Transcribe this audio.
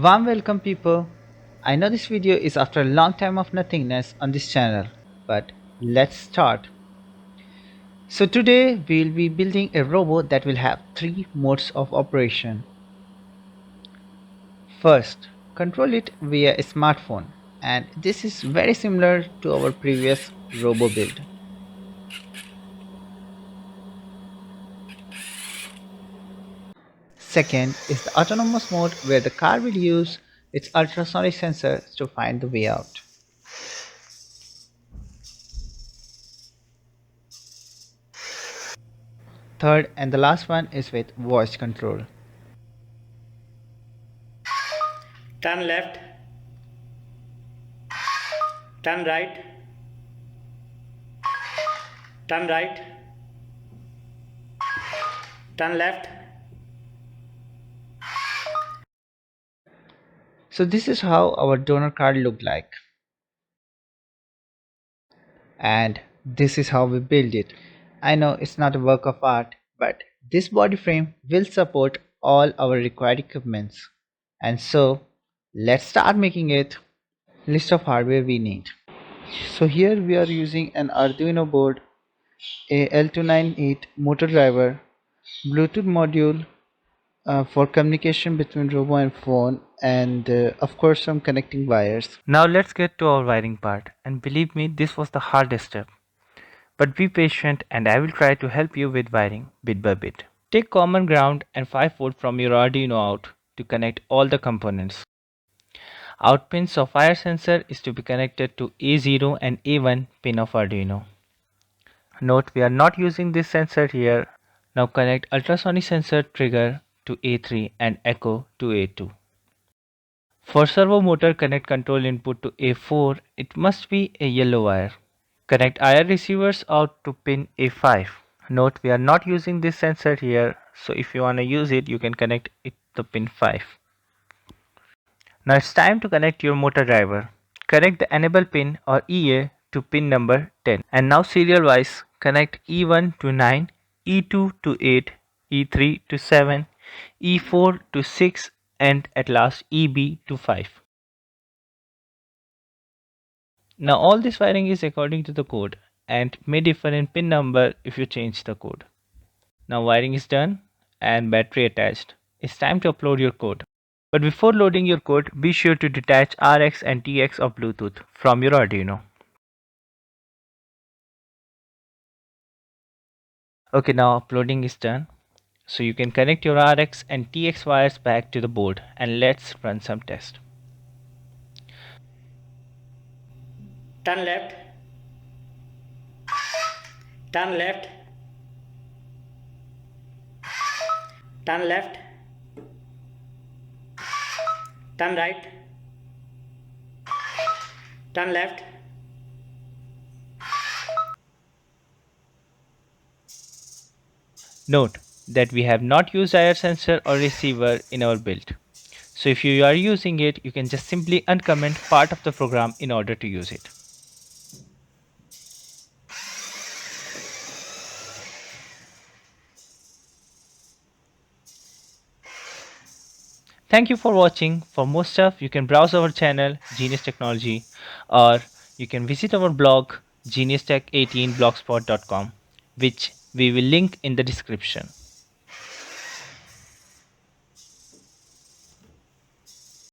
Warm welcome people. I know this video is after a long time of nothingness on this channel, but let's start. So today we'll be building a robot that will have three modes of operation. First, control it via a smartphone, and this is very similar to our previous robo build. Second is the autonomous mode where the car will use its ultrasonic sensors to find the way out. Third and the last one is with voice control. Turn left, turn right, turn right, turn left. So this is how our donor card looked like, and this is how we build it. I know it's not a work of art, but this body frame will support all our required equipments. And so let's start making it. List of hardware we need. So here we are using an Arduino board, a L298 motor driver, Bluetooth module for communication between robo and phone, and of course some connecting wires. Now let's get to our wiring part, and believe me, this was the hardest step. But be patient and I will try to help you with wiring bit by bit. Take common ground and 5 volt from your Arduino out to connect all the components. Out pins of fire sensor is to be connected to A0 and A1 pin of Arduino. Note we are not using this sensor here. Now connect ultrasonic sensor trigger to A3 and echo to A2. For servo motor connect control input to A4, it must be a yellow wire. Connect IR receivers out to pin A5. Note we are not using this sensor here, so if you want to use it, you can connect it to pin 5. Now it's time to connect your motor driver. Connect the enable pin or EA to pin number 10. And now serial wise, connect E1 to 9, E2 to 8, E3 to 7, E4 to 6, and at last EB to 5. Now all this wiring is according to the code and may differ in pin number if you change the code. Now wiring is done and battery attached. It's time to upload your code. But before loading your code, be sure to detach RX and TX of Bluetooth from your Arduino. Okay, now uploading is done. So you can connect your RX and TX wires back to the board and let's run some tests. Turn left, turn left, turn left, turn right, turn left. Note that we have not used IR sensor or receiver in our build. So if you are using it, you can just simply uncomment part of the program in order to use it. Thank you for watching. For more stuff, you can browse our channel Genius Technology, or you can visit our blog geniustech18blogspot.com, which we will link in the description.